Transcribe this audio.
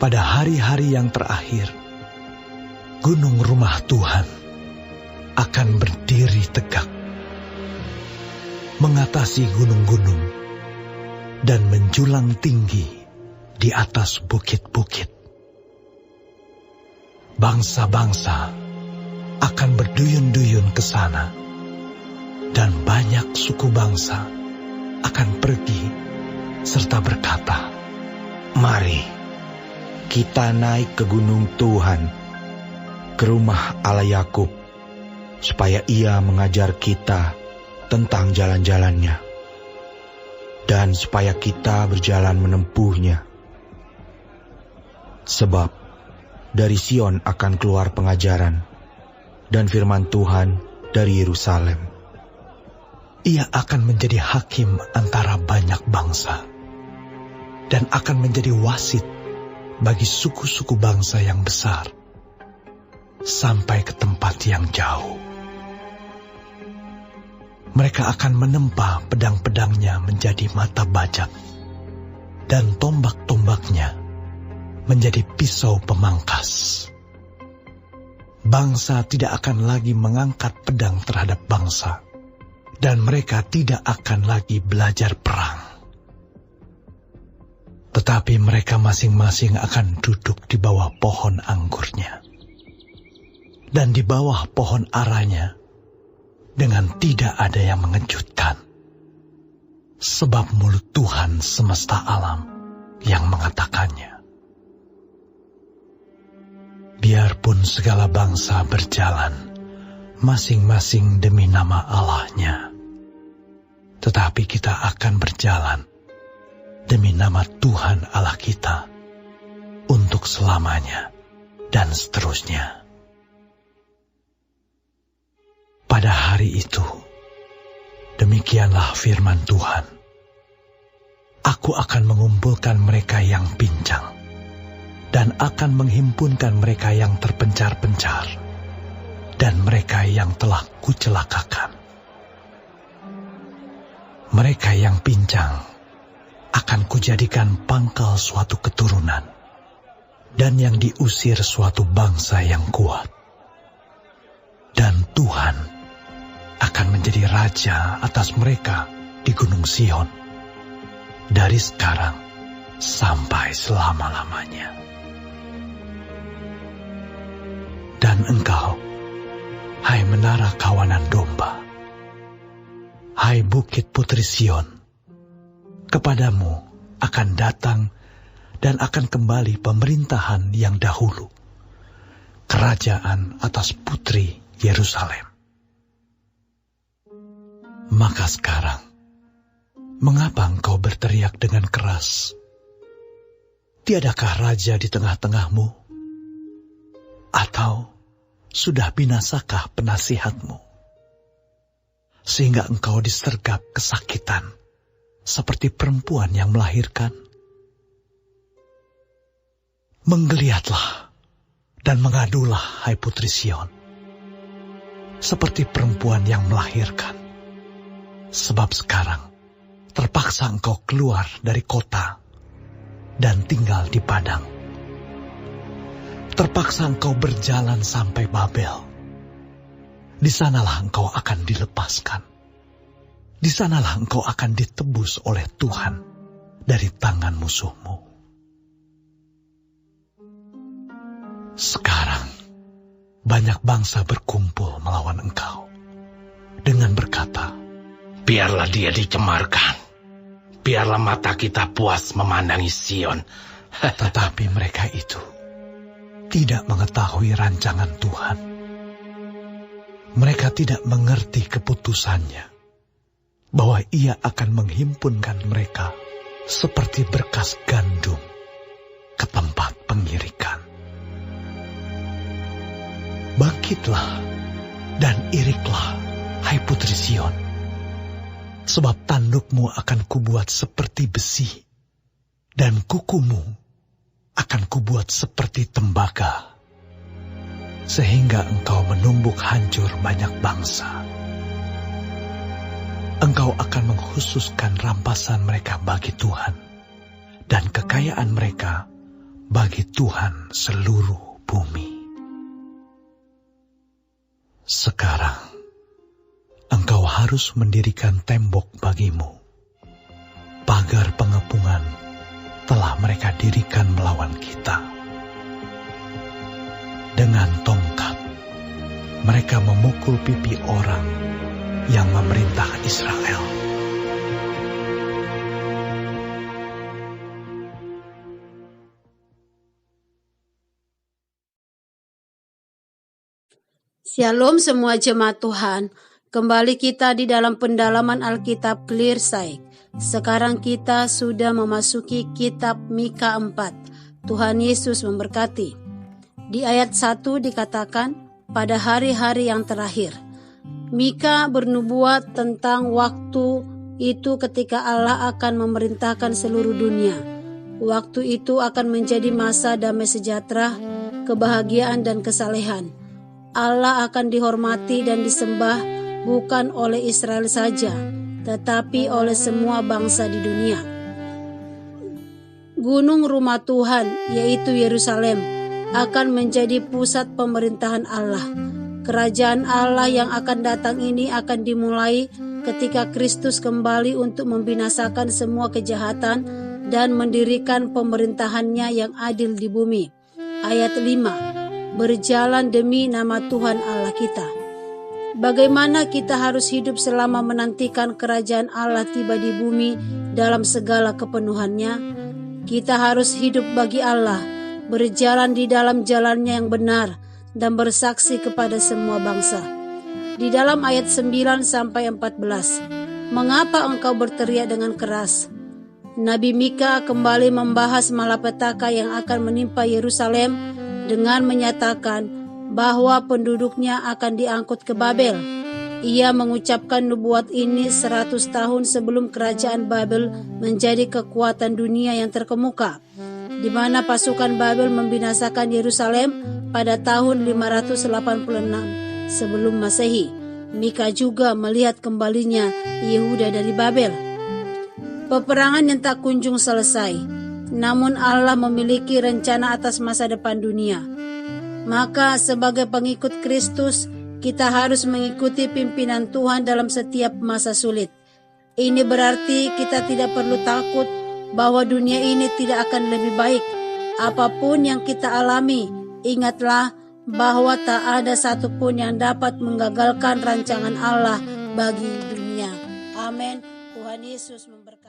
pada hari-hari yang terakhir, gunung rumah Tuhan akan berdiri tegak, mengatasi gunung-gunung dan menjulang tinggi di atas bukit-bukit. Bangsa-bangsa akan berduyun-duyun ke sana, dan banyak suku bangsa akan pergi serta berkata, "Mari, kita naik ke gunung Tuhan, ke rumah Allah Yakub, supaya Ia mengajar kita tentang jalan-jalannya, dan supaya kita berjalan menempuhnya. Sebab dari Sion akan keluar pengajaran, dan firman Tuhan dari Yerusalem. Ia akan menjadi hakim antara banyak bangsa, dan akan menjadi wasit bagi suku-suku bangsa yang besar, sampai ke tempat yang jauh. Mereka akan menempa pedang-pedangnya menjadi mata bajak, dan tombak-tombaknya menjadi pisau pemangkas. Bangsa tidak akan lagi mengangkat pedang terhadap bangsa, dan mereka tidak akan lagi belajar perang. Tetapi mereka masing-masing akan duduk di bawah pohon anggurnya, dan di bawah pohon aranya, dengan tidak ada yang mengejutkan. Sebab mulut Tuhan semesta alam yang mengatakannya. Biarpun segala bangsa berjalan, masing-masing demi nama Allahnya, tetapi kita akan berjalan demi nama Tuhan Allah kita untuk selamanya dan seterusnya. Pada hari itu, demikianlah firman Tuhan. Aku akan mengumpulkan mereka yang pincang, dan akan menghimpunkan mereka yang terpencar-pencar, dan mereka yang telah kucelakakan. Mereka yang pincang akan kujadikan pangkal suatu keturunan, dan yang diusir suatu bangsa yang kuat. Dan Tuhan akan menjadi raja atas mereka di Gunung Sion, dari sekarang sampai selama-lamanya. Dan engkau, hai menara kawanan domba, hai bukit putri Sion, kepadamu akan datang dan akan kembali pemerintahan yang dahulu, kerajaan atas putri Yerusalem. Maka sekarang, mengapa engkau berteriak dengan keras? Tiadakah raja di tengah-tengahmu? Atau sudah binasakah penasihatmu? Sehingga engkau disergap kesakitan, seperti perempuan yang melahirkan. Menggeliatlah dan mengadulah, hai putri Sion, seperti perempuan yang melahirkan. Sebab sekarang terpaksa engkau keluar dari kota dan tinggal di padang. Terpaksa engkau berjalan sampai Babel. Di sanalah engkau akan dilepaskan. Di sanalah engkau akan ditebus oleh Tuhan dari tangan musuhmu. Sekarang banyak bangsa berkumpul melawan engkau dengan berkata, "Biarlah dia dicemarkan. Biarlah mata kita puas memandangi Sion." Tetapi mereka itu tidak mengetahui rancangan Tuhan. Mereka tidak mengerti keputusannya, bahwa Ia akan menghimpunkan mereka seperti berkas gandum ke tempat pengirikan. Bangkitlah dan iriklah, hai putri Sion, sebab tandukmu akan kubuat seperti besi, dan kukumu akan kubuat seperti tembaga, sehingga engkau menumbuk hancur banyak bangsa. Engkau akan mengkhususkan rampasan mereka bagi Tuhan, dan kekayaan mereka bagi Tuhan seluruh bumi. Sekarang, engkau harus mendirikan tembok bagimu. Pagar pengepungan telah mereka dirikan melawan kita. Dengan tongkat, mereka memukul pipi orang yang memerintah Israel. Shalom semua jemaat Tuhan. Kembali kita di dalam pendalaman Alkitab Clear Sight. Sekarang kita sudah memasuki kitab Mika 4. Tuhan Yesus memberkati. Di ayat 1 dikatakan, pada hari-hari yang terakhir. Mika bernubuat tentang waktu itu ketika Allah akan memerintahkan seluruh dunia. Waktu itu akan menjadi masa damai sejahtera, kebahagiaan dan kesalehan. Allah akan dihormati dan disembah bukan oleh Israel saja, tetapi oleh semua bangsa di dunia. Gunung rumah Tuhan, yaitu Yerusalem, akan menjadi pusat pemerintahan Allah. Kerajaan Allah yang akan datang ini akan dimulai ketika Kristus kembali untuk membinasakan semua kejahatan dan mendirikan pemerintahannya yang adil di bumi. Ayat 5. Berjalan demi nama Tuhan Allah kita. Bagaimana kita harus hidup selama menantikan kerajaan Allah tiba di bumi dalam segala kepenuhannya? Kita harus hidup bagi Allah, berjalan di dalam jalannya yang benar, dan bersaksi kepada semua bangsa. Di dalam ayat 9-14, mengapa engkau berteriak dengan keras? Nabi Mika kembali membahas malapetaka yang akan menimpa Yerusalem dengan menyatakan bahwa penduduknya akan diangkut ke Babel. Ia mengucapkan nubuat ini 100 tahun sebelum kerajaan Babel menjadi kekuatan dunia yang terkemuka, di mana pasukan Babel membinasakan Yerusalem pada tahun 586 sebelum Masehi. Mika juga melihat kembalinya Yehuda dari Babel. Peperangan yang tak kunjung selesai. Namun Allah memiliki rencana atas masa depan dunia. Maka sebagai pengikut Kristus, kita harus mengikuti pimpinan Tuhan dalam setiap masa sulit. Ini berarti kita tidak perlu takut bahwa dunia ini tidak akan lebih baik. Apapun yang kita alami, ingatlah bahwa tak ada satupun yang dapat menggagalkan rancangan Allah bagi dunia. Amin. Tuhan Yesus memberkati.